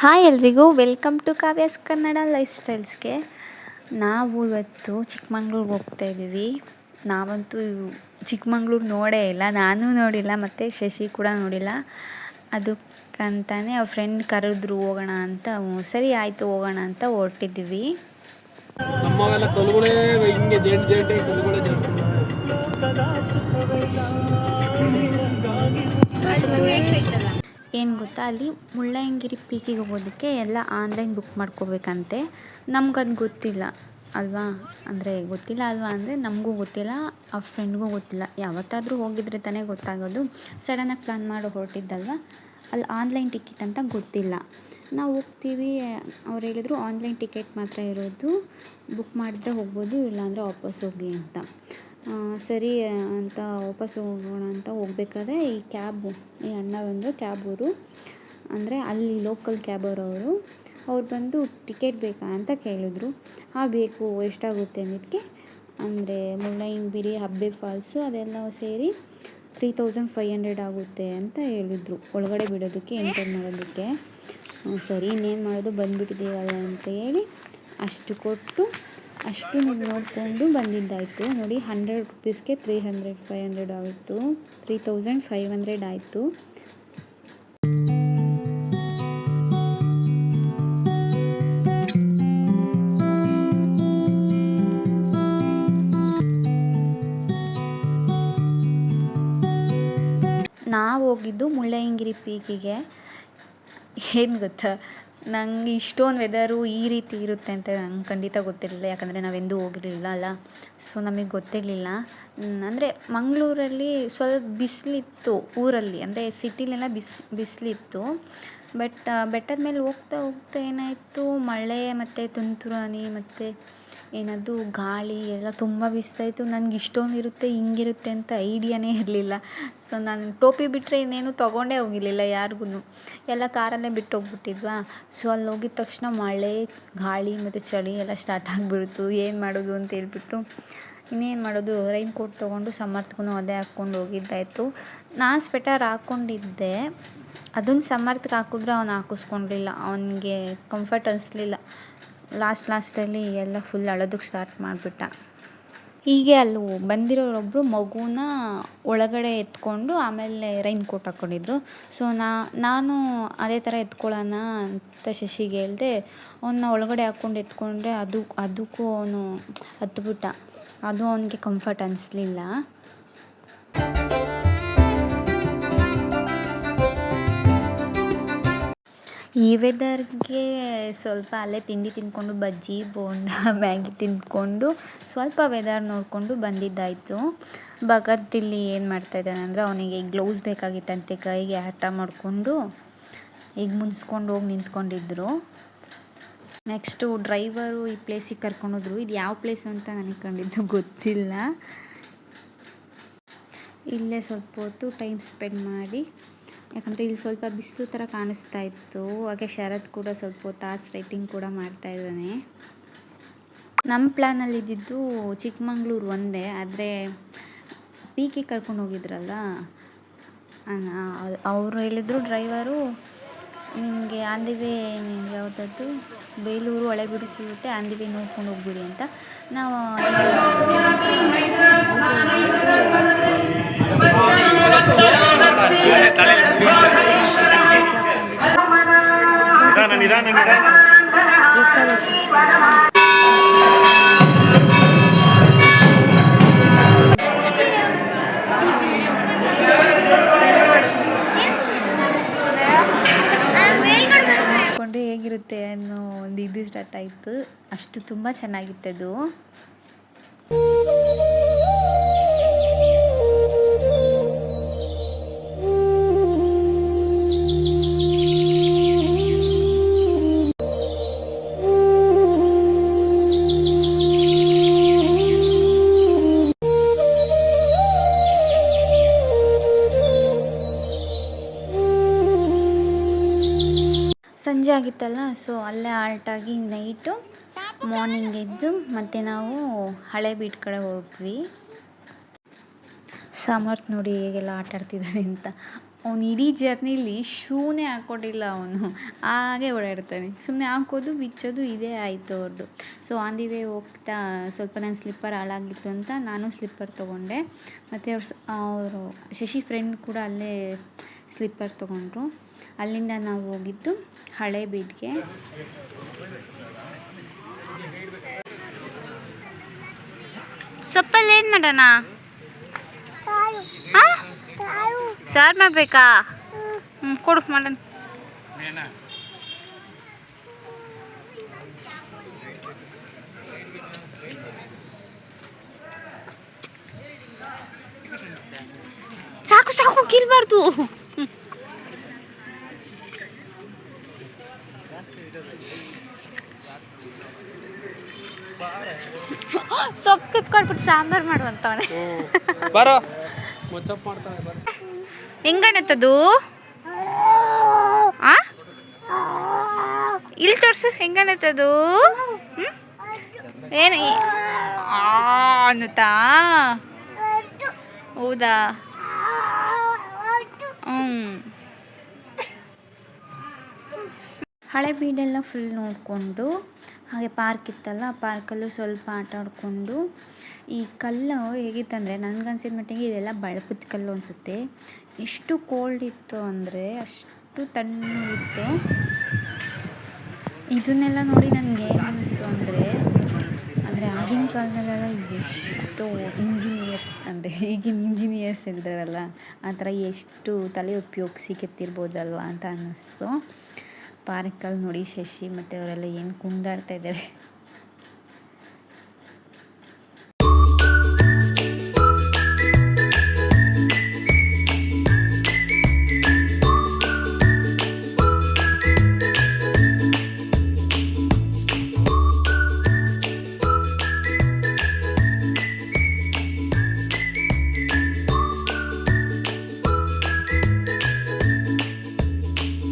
Hi ಎಲ್ರಿಗೂ welcome to Kavya's Kannada life ಸ್ಟೈಲ್ಸ್ಗೆ. ನಾವು ಇವತ್ತು ಚಿಕ್ಕಮಂಗ್ಳೂರಿಗೆ ಹೋಗ್ತಾ ಇದ್ದೀವಿ. ನಾವಂತೂ ಚಿಕ್ಕಮಂಗ್ಳೂರು ನೋಡೇ ಇಲ್ಲ, ನಾನು ನೋಡಿಲ್ಲ ಮತ್ತು ಶಶಿ ಕೂಡ ನೋಡಿಲ್ಲ. ಅದಕ್ಕಂತಾನೆ ಅವ್ರ ಫ್ರೆಂಡ್ ಕರೆದ್ರು ಹೋಗೋಣ ಅಂತ. ಸರಿ ಆಯಿತು ಹೋಗೋಣ ಅಂತ ಹೊರಟಿದ್ದೀವಿ. ಏನು ಗೊತ್ತಾ, ಅಲ್ಲಿ ಮುಳ್ಳಯ್ಯನಗಿರಿ ಪೀಕಿಗೆ ಹೋಗೋದಕ್ಕೆ ಎಲ್ಲ ಆನ್ಲೈನ್ ಬುಕ್ ಮಾಡ್ಕೋಬೇಕಂತೆ. ನಮ್ಗದು ಗೊತ್ತಿಲ್ಲ ಅಲ್ವಾ, ಅಂದರೆ ನಮಗೂ ಗೊತ್ತಿಲ್ಲ, ಆ ಫ್ರೆಂಡ್ಗೂ ಗೊತ್ತಿಲ್ಲ. ಯಾವತ್ತಾದರೂ ಹೋಗಿದ್ರೆ ತಾನೇ ಗೊತ್ತಾಗೋದು. ಸಡನ್ನಾಗಿ ಪ್ಲ್ಯಾನ್ ಮಾಡಿ ಹೊರಟಿದ್ದಲ್ವ, ಅಲ್ಲಿ ಆನ್ಲೈನ್ ಟಿಕೆಟ್ ಅಂತ ಗೊತ್ತಿಲ್ಲ. ನಾವು ಹೋಗ್ತೀವಿ, ಅವ್ರು ಹೇಳಿದ್ರು ಆನ್ಲೈನ್ ಟಿಕೆಟ್ ಮಾತ್ರ ಇರೋದು, ಬುಕ್ ಮಾಡಿದ್ರೆ ಹೋಗ್ಬೋದು, ಇಲ್ಲಾಂದರೆ ವಾಪಸ್ ಹೋಗಿ ಅಂತ. ಸರಿ ಅಂತ ವಾಪಸ್ ಹೋಗೋಣ ಅಂತ ಹೋಗ್ಬೇಕಾದ್ರೆ ಈ ಅಣ್ಣ ಬಂದರು, ಕ್ಯಾಬವರು, ಅಂದರೆ ಅಲ್ಲಿ ಲೋಕಲ್ ಕ್ಯಾಬರವರು. ಅವ್ರು ಬಂದು ಟಿಕೆಟ್ ಬೇಕಾ ಅಂತ ಕೇಳಿದ್ರು. ಬೇಕು, ಎಷ್ಟಾಗುತ್ತೆ ಅನ್ನೋದಕ್ಕೆ, ಅಂದರೆ ಮುಳ್ಳಯ್ಯನಗಿರಿ, ಅಬ್ಬೆ ಫಾಲ್ಸು ಅದೆಲ್ಲ ಸೇರಿ 3500 ಆಗುತ್ತೆ ಅಂತ ಹೇಳಿದ್ರು, ಒಳಗಡೆ ಬಿಡೋದಕ್ಕೆ, ಎಂಟರ್ ಮಾಡೋದಕ್ಕೆ. ಸರಿ ಇನ್ನೇನು ಮಾಡೋದು, ಬಂದುಬಿಟ್ಟಿದ್ದೀವಲ್ಲ ಅಂತ ಹೇಳಿ ಅಷ್ಟು ಕೊಟ್ಟು ಅಷ್ಟು ನೋಡಿಕೊಂಡು ಬಂದಿದ್ದಾಯಿತು. ನೋಡಿ, 100 ರುಪೀಸ್ಗೆ 500 ಆಯಿತು, 3500 ಆಯಿತು. ನಾವು ಹೋಗಿದ್ದು ಮುಳ್ಳಯ್ಯನಗಿರಿ ಪೀಕಿಗೆ. ಏನು ಗೊತ್ತಾ, ನಂಗೆ ಇಷ್ಟೊಂದು ವೆದರು ಈ ರೀತಿ ಇರುತ್ತೆ ಅಂತ ನಂಗೆ ಖಂಡಿತ ಗೊತ್ತಿರಲಿಲ್ಲ. ಯಾಕಂದರೆ ನಾವೆಂದೂ ಹೋಗಿರಲಿಲ್ಲ ಅಲ್ಲ, ಸೊ ನಮಗೆ ಗೊತ್ತಿರಲಿಲ್ಲ. ಅಂದರೆ ಮಂಗಳೂರಲ್ಲಿ ಸ್ವಲ್ಪ ಬಿಸಿಲಿತ್ತು ಊರಲ್ಲಿ, ಅಂದರೆ ಸಿಟಿಲೆಲ್ಲ ಬಿಸಿಲಿತ್ತು. ಬಟ್ ಬೆಟ್ಟದ ಮೇಲೆ ಹೋಗ್ತಾ ಹೋಗ್ತಾ ಏನಾಯಿತು, ಮಳೆ ಮತ್ತು ತುಂತುರು ಹನಿ ಮತ್ತು ಏನದು ಗಾಳಿ ಎಲ್ಲ ತುಂಬ ಬೀಸ್ತಾಯಿತ್ತು. ನನಗೆ ಇಷ್ಟೊಂದು ಇರುತ್ತೆ, ಹಿಂಗಿರುತ್ತೆ ಅಂತ ಐಡಿಯಾನೇ ಇರಲಿಲ್ಲ. ಸೊ ನಾನು ಟೋಪಿ ಬಿಟ್ಟರೆ ಇನ್ನೇನು ತೊಗೊಂಡೇ ಹೋಗಿರಲಿಲ್ಲ ಯಾರಿಗೂ, ಎಲ್ಲ ಕಾರಲ್ಲೇ ಬಿಟ್ಟು ಹೋಗ್ಬಿಟ್ಟಿದ್ವಾ. ಸೊ ಅಲ್ಲಿ ಹೋಗಿದ ತಕ್ಷಣ ಮಳೆ, ಗಾಳಿ ಮತ್ತು ಚಳಿ ಎಲ್ಲ ಸ್ಟಾರ್ಟ್ ಆಗಿಬಿಡ್ತು. ಏನು ಮಾಡೋದು ಅಂತ ಹೇಳ್ಬಿಟ್ಟು, ಇನ್ನೇನು ಮಾಡೋದು, ರೈನ್ ಕೋಟ್ ತೊಗೊಂಡು ಸಮರ್ಥಗೂ ಅದೇ ಹಾಕ್ಕೊಂಡು ಹೋಗಿದ್ದಾಯಿತು. ನಾನು ಸ್ವೆಟರ್ ಹಾಕ್ಕೊಂಡಿದ್ದೆ, ಅದನ್ನು ಸಮರ್ಥಕ್ಕೆ ಹಾಕಿದ್ರೆ ಅವನು ಹಾಕಿಸ್ಕೊಂಡಿಲ್ಲ, ಅವನಿಗೆ ಕಂಫರ್ಟ್ ಅನಿಸ್ಲಿಲ್ಲ. ಲಾಸ್ಟಲ್ಲಿ ಎಲ್ಲ ಫುಲ್ ಅಳೋದಕ್ಕೆ ಸ್ಟಾರ್ಟ್ ಮಾಡಿಬಿಟ್ಟ. ಹೀಗೆ ಅಲ್ಲಿ ಬಂದಿರೋರೊಬ್ಬರು ಮಗುನ ಒಳಗಡೆ ಎತ್ಕೊಂಡು ಆಮೇಲೆ ರೈನ್ ಕೋಟ್ ಹಾಕ್ಕೊಂಡಿದ್ರು. ಸೊ ನಾನು ಅದೇ ಥರ ಎತ್ಕೊಳ್ಳೋಣ ಅಂತ ಶಶಿಗೆ ಹೇಳಿದೆ. ಅವನ್ನ ಒಳಗಡೆ ಹಾಕ್ಕೊಂಡು ಎತ್ಕೊಂಡ್ರೆ ಅದಕ್ಕೂ ಅವನು ಹತ್ಬಿಟ್ಟ. ಅದು ಅವನಿಗೆ ಕಂಫರ್ಟ್ ಅನಿಸ್ಲಿಲ್ಲ. ಈ ವೆದರ್ಗೆ ಸ್ವಲ್ಪ ಅಲ್ಲೇ ತಿಂಡಿ ತಿಂದ್ಕೊಂಡು, ಬಜ್ಜಿ ಬೋಂಡ ಮ್ಯಾಗಿ ತಿಂದ್ಕೊಂಡು ಸ್ವಲ್ಪ ವೆದರ್ ನೋಡಿಕೊಂಡು ಬಂದಿದ್ದಾಯಿತು. ಭಗತ್ ಇಲ್ಲಿ ಏನು ಮಾಡ್ತಾಯಿದ್ದಾನೆ ಅಂದರೆ, ಅವನಿಗೆ ಗ್ಲೌಸ್ ಬೇಕಾಗಿತ್ತಂತೆ, ಕೈಗೆ ಆಟ ಮಾಡಿಕೊಂಡು ಈಗ ಮುನ್ಸ್ಕೊಂಡು ಹೋಗಿ ನಿಂತ್ಕೊಂಡಿದ್ರು. ನೆಕ್ಸ್ಟು ಡ್ರೈವರು ಈ ಪ್ಲೇಸಿಗೆ ಕರ್ಕೊಂಡೋದ್ರು. ಇದು ಯಾವ ಪ್ಲೇಸು ಅಂತ ನನಗೆ ಖಂಡಿತ ಗೊತ್ತಿಲ್ಲ. ಇಲ್ಲೇ ಸ್ವಲ್ಪ ಹೊತ್ತು ಟೈಮ್ ಸ್ಪೆಂಡ್ ಮಾಡಿ, ಯಾಕಂದರೆ ಇಲ್ಲಿ ಸ್ವಲ್ಪ ಬಿಸಿಲು ಥರ ಕಾಣಿಸ್ತಾ ಇತ್ತು. ಹಾಗೆ ಶರತ್ ಕೂಡ ಸ್ವಲ್ಪ ಹೊತ್ತು ಆರ್ಸ್ ರೈಟಿಂಗ್ ಕೂಡ ಮಾಡ್ತಾಯಿದ್ದಾನೆ. ನಮ್ಮ ಪ್ಲ್ಯಾನಲ್ಲಿ ಇದ್ದಿದ್ದು ಚಿಕ್ಕಮಂಗ್ಳೂರು ಒಂದೇ, ಆದರೆ ಪೀಕಿಗೆ ಕರ್ಕೊಂಡು ಹೋಗಿದ್ರಲ್ಲ, ಅವರು ಹೇಳಿದರು ಡ್ರೈವರು, ನಿಮಗೆ ಆನ್ ದಿ ವೇ ಯಾವುದಾದ್ರು ಬೇಲೂರು, ಹಳೆಬೀಡು ಸಿಗುತ್ತೆ, ಆನ್ ದಿ ವೇ ನೋಡ್ಕೊಂಡು ಹೋಗ್ಬಿಡಿ ಅಂತ. ನಾವು ಏಕಾದಶಿ ಹೇಗಿರುತ್ತೆ ಅನ್ನೋ ಒಂದು ಇದು ಸ್ಟಾರ್ಟ್ ಆಯಿತು. ಅಷ್ಟು ತುಂಬ ಚೆನ್ನಾಗಿತ್ತದು. ಸಂಜೆ ಆಗಿತ್ತಲ್ಲ, ಸೊ ಅಲ್ಲೇ ಆಲ್ಟಾಗಿ ನೈಟು ಮಾರ್ನಿಂಗ್ ಎದ್ದು ಮತ್ತು ನಾವು ಹಳೆಬೀಡು ಕಡೆ ಹೋದ್ವಿ. ಸಮರ್ಥ್ ನೋಡಿ ಹೇಗೆಲ್ಲ ಆಟ ಆಡ್ತಿದ್ದಾನೆ ಅಂತ. ಅವ್ನು ಇಡೀ ಜರ್ನಿಲಿ ಶೂನೇ ಹಾಕ್ಕೊಂಡಿಲ್ಲ ಅವನು, ಹಾಗೆ ಓಡಾಡ್ತಾನೆ. ಸುಮ್ಮನೆ ಹಾಕೋದು ಬಿಚ್ಚೋದು ಇದೇ ಆಯಿತು ಅವ್ರದ್ದು. ಸೊ ಆನ್ ದಿ ವೇ ಹೋಗ್ತಾ ಸ್ವಲ್ಪ ನನ್ನ ಸ್ಲಿಪ್ಪರ್ ಹಾಳಾಗಿತ್ತು ಅಂತ ನಾನು ಸ್ಲಿಪ್ಪರ್ ತೊಗೊಂಡೆ. ಮತ್ತು ಅವರು ಶಶಿ ಫ್ರೆಂಡ್ ಕೂಡ ಅಲ್ಲೇ ಸ್ಲಿಪ್ಪರ್ ತೊಗೊಂಡ್ರು. ಅಲ್ಲಿಂದ ನಾವು ಹೋಗಿದ್ದು ಹಳೇಬೀಡಿಗೆ. ಸೊಪ್ಪಲ್ಲಿ ಏನು ಮಾಡೋಣ? ಸಾರು ಮಾಡಬೇಕಾ? ಕೊಡು ಮಾಡೋಣ. ಸಾಕು ಸಾಕು ಕಿಲ್ಬಾರ್ದು. ಸೊಪ್ಪು ಕಿತ್ಕೊಳ್ಬಿಟ್ಟು ಸಾಂಬಾರು ಮಾಡುವಂತವನೇ. ಹೆಂಗನತ್ತದು? ಇಲ್ಲಿ ತೋರ್ಸು ಹೆಂಗನತ್ತದು. ಏನು ಅನ್ನುತ್ತಾ? ಹೌದಾ? ಹಳೇಬೀಡೆಲ್ಲ ಫುಲ್ ನೋಡಿಕೊಂಡು ಹಾಗೆ ಪಾರ್ಕ್ ಇತ್ತಲ್ಲ, ಆ ಪಾರ್ಕಲ್ಲೂ ಸ್ವಲ್ಪ ಆಟ ಆಡಿಕೊಂಡು, ಈ ಕಲ್ಲು ಹೇಗಿತ್ತಂದರೆ ನನಗನ್ಸಿದ ಮಟ್ಟಿಗೆ ಇದೆಲ್ಲ ಬಳಪದ ಕಲ್ಲು ಅನಿಸುತ್ತೆ. ಎಷ್ಟು ಕೋಲ್ಡ್ ಇತ್ತು ಅಂದರೆ ಅಷ್ಟು ತಣ್ಣಗಿತ್ತು. ಇದನ್ನೆಲ್ಲ ನೋಡಿ ನನಗೆ ಏನು ಅನ್ನಿಸ್ತು ಅಂದರೆ ಆಗಿನ ಕಾಲದಲ್ಲೆಲ್ಲ ಎಷ್ಟು ಇಂಜಿನಿಯರ್ಸ್ ಅಂದರೆ ಈಗಿನ ಇಂಜಿನಿಯರ್ಸ್ ಇದ್ದಾರಲ್ಲ ಆ ಥರ ಎಷ್ಟು ತಲೆ ಉಪಯೋಗಿಸಿ ಕೆತ್ತಿರ್ಬೋದಲ್ವ ಅಂತ ಅನ್ನಿಸ್ತು. ಪಾರ್ಕಲ್ಲಿ ನೋಡಿ ಶಶಿ ಮತ್ತು ಅವರೆಲ್ಲ ಏನು ಕುಣಿದಾಡ್ತಾ ಇದ್ದಾರೆ.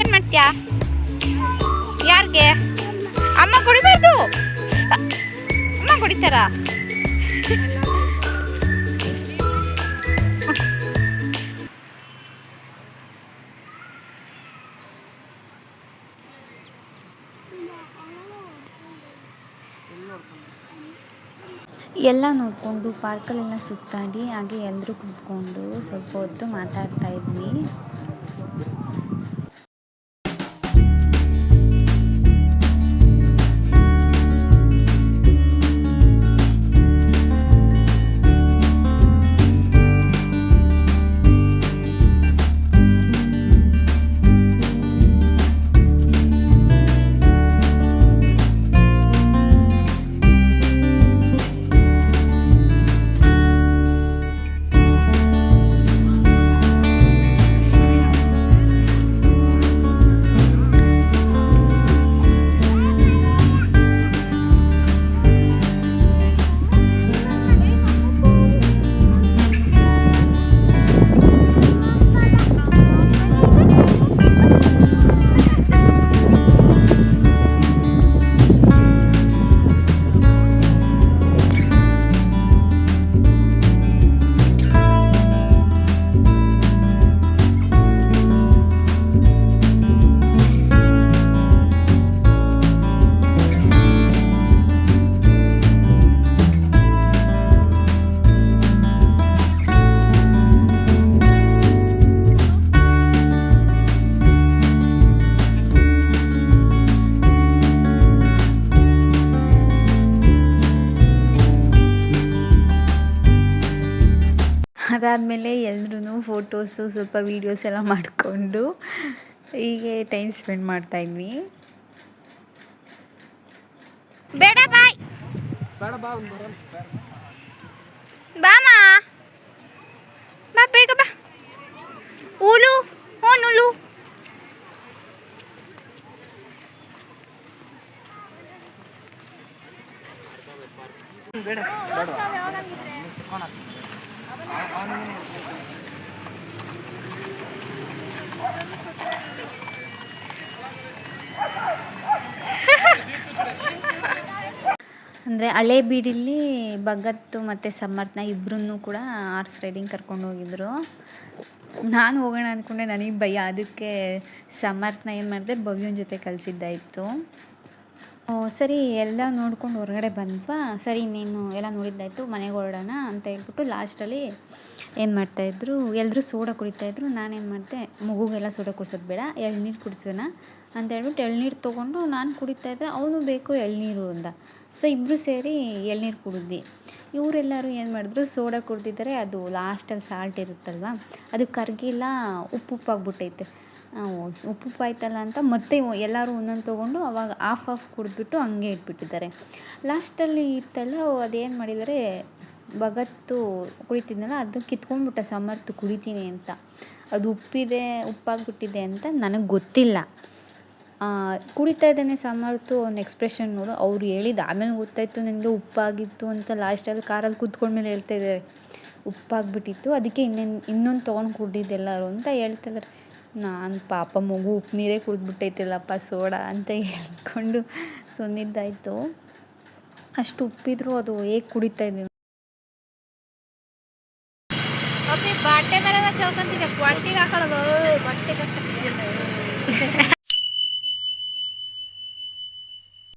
ಏನು ಮಾಡ್ತೀಯಾ? ಯಾರಿಗೆ? ಅಮ್ಮ ಕುಡಿಬಾರ್ದು, ಅಮ್ಮ ಕುಡಿತಾರ. ಎಲ್ಲ ನೋಡಿಕೊಂಡು ಪಾರ್ಕಲ್ಲೆಲ್ಲ ಸುತ್ತಾಡಿ ಹಾಗೆ ಎಲ್ಲರೂ ಕೂತ್ಕೊಂಡು ಸ್ವಲ್ಪ ಹೊತ್ತು ಮಾತಾಡ್ತಾ ಇದ್ವಿ. ಅದಾದಮೇಲೆ ಎಲ್ಲರೂ ಫೋಟೋಸು ಸ್ವಲ್ಪ ವೀಡಿಯೋಸ್ ಎಲ್ಲ ಮಾಡಿಕೊಂಡು ಹೀಗೆ ಟೈಮ್ ಸ್ಪೆಂಡ್ ಮಾಡ್ತಾಯಿದ್ವಿ. ಬೇಡ ಬಾಯ್ ಬಾಮ ಬಾ ಬೇಗ ಬಾ. ಉಲು ಉಲು ಬೇಡ ಅಂದರೆ ಹಳೇಬೀಡಲ್ಲಿ ಭಗತ್ ಮತ್ತು ಸಮರ್ಥನ ಇಬ್ಬರನ್ನೂ ಕೂಡ ಹಾರ್ಸ್ ರೈಡಿಂಗ್ ಕರ್ಕೊಂಡು ಹೋಗಿದ್ರು. ನಾನು ಹೋಗೋಣ ಅಂದ್ಕೊಂಡೆ, ನನಗೆ ಭಯ. ಅದಕ್ಕೆ ಸಮರ್ಥನ ಏನು ಮಾಡಿದೆ, ಭವ್ಯನ ಜೊತೆ ಕಳಿಸಿದ್ದಾಯಿತು. ಸರಿ ಎಲ್ಲ ನೋಡ್ಕೊಂಡು ಹೊರಗಡೆ ಬಂದ್ವಾ, ಸರಿ ಇನ್ನೇನು ಎಲ್ಲ ನೋಡಿದ್ದಾಯಿತು, ಮನೆಗೆ ಹೊರಡೋಣ ಅಂತ ಹೇಳ್ಬಿಟ್ಟು ಲಾಸ್ಟಲ್ಲಿ ಏನು ಮಾಡ್ತಾಯಿದ್ರು, ಎಲ್ಲರೂ ಸೋಡಾ ಕುಡಿತಾಯಿದ್ರು. ನಾನೇನು ಮಾಡಿದೆ, ಮಗುಗೆಲ್ಲ ಸೋಡಾ ಕುಡ್ಸೋದು ಬೇಡ, ಎಳ್ನೀರು ಕುಡಿಸೋಣ ಅಂತ ಹೇಳ್ಬಿಟ್ಟು ಎಳ್ನೀರು ತೊಗೊಂಡು ನಾನು ಕುಡಿತಾಯಿದ್ದೆ. ಅವನು ಬೇಕು ಎಳ್ನೀರು ಅಂದ. ಸೊ ಇಬ್ಬರು ಸೇರಿ ಎಳ್ನೀರು ಕುಡಿದ್ವಿ. ಇವರೆಲ್ಲರೂ ಏನು ಮಾಡಿದ್ರು, ಸೋಡಾ ಕುಡ್ದಿದ್ದಾರೆ. ಅದು ಲಾಸ್ಟಲ್ಲಿ ಸಾಲ್ಟ್ ಇರುತ್ತಲ್ವ, ಅದು ಕರಗಿಲ್ಲ, ಉಪ್ಪುಪ್ಪಾಗ್ಬಿಟ್ಟೈತೆ. ಉಪ್ಪುಪ್ಪಾಯ್ತಲ್ಲ ಅಂತ ಮತ್ತೆ ಎಲ್ಲರೂ ಒಂದೊಂದು ತೊಗೊಂಡು ಅವಾಗ ಆಫ್ ಕುಡಿದ್ಬಿಟ್ಟು ಹಂಗೆ ಇಟ್ಬಿಟ್ಟಿದ್ದಾರೆ. ಲಾಸ್ಟಲ್ಲಿ ಇತ್ತಲ್ಲ, ಅದೇನು ಮಾಡಿದ್ದಾರೆ, ಭಗತ್ತು ಕುಡಿತಿದ್ನಲ್ಲ, ಅದು ಕಿತ್ಕೊಂಡ್ಬಿಟ್ಟ ಸಮರ್ಥ ಕುಡಿತೀನಿ ಅಂತ. ಅದು ಉಪ್ಪಾಗ್ಬಿಟ್ಟಿದೆ ಅಂತ ನನಗೆ ಗೊತ್ತಿಲ್ಲ. ಕುಡಿತಾ ಇದ್ದಾನೆ ಸಮರ್ಥು, ಅವ್ನ ಎಕ್ಸ್ಪ್ರೆಷನ್ ನೋಡು. ಅವ್ರು ಹೇಳಿದ್ದು ಆಮೇಲೆ ಗೊತ್ತಾಯಿತು ನನಗೆ ಉಪ್ಪಾಗಿತ್ತು ಅಂತ. ಲಾಸ್ಟಲ್ಲಿ ಕಾರಲ್ಲಿ ಕೂತ್ಕೊಂಡ್ಮೇಲೆ ಹೇಳ್ತಾಯಿದ್ದಾರೆ, ಉಪ್ಪಾಗ್ಬಿಟ್ಟಿತ್ತು, ಅದಕ್ಕೆ ಇನ್ನೊಂದು ತೊಗೊಂಡು ಕುಡ್ದಿದ್ದು ಎಲ್ಲರೂ ಅಂತ ಹೇಳ್ತಾಯಿದ್ದಾರೆ. ನಾನು ಪಾಪ ಮಗು ಉಪ್ಪು ನೀರೇ ಕುಡಿದ್ಬಿಟ್ಟೈತಲ್ಲಪ್ಪ ಸೋಡಾ ಅಂತ ಹೇಳ್ಕೊಂಡು ಸುಮ್ಮನಿದ್ದಾಯಿತು. ಅಷ್ಟು ಉಪ್ಪಿದ್ರು ಅದು ಹೇಗೆ ಕುಡಿತಾ ಇದ್ದೀನಿ. ಬಟ್ಟೆ ಮೇಲೆ ಚೌಕಂತಿದೆ, ಬಟ್ಟೆಗೆ ಹಾಕೊಳ್ಳೋದು, ಬಟ್ಟೆಗೆ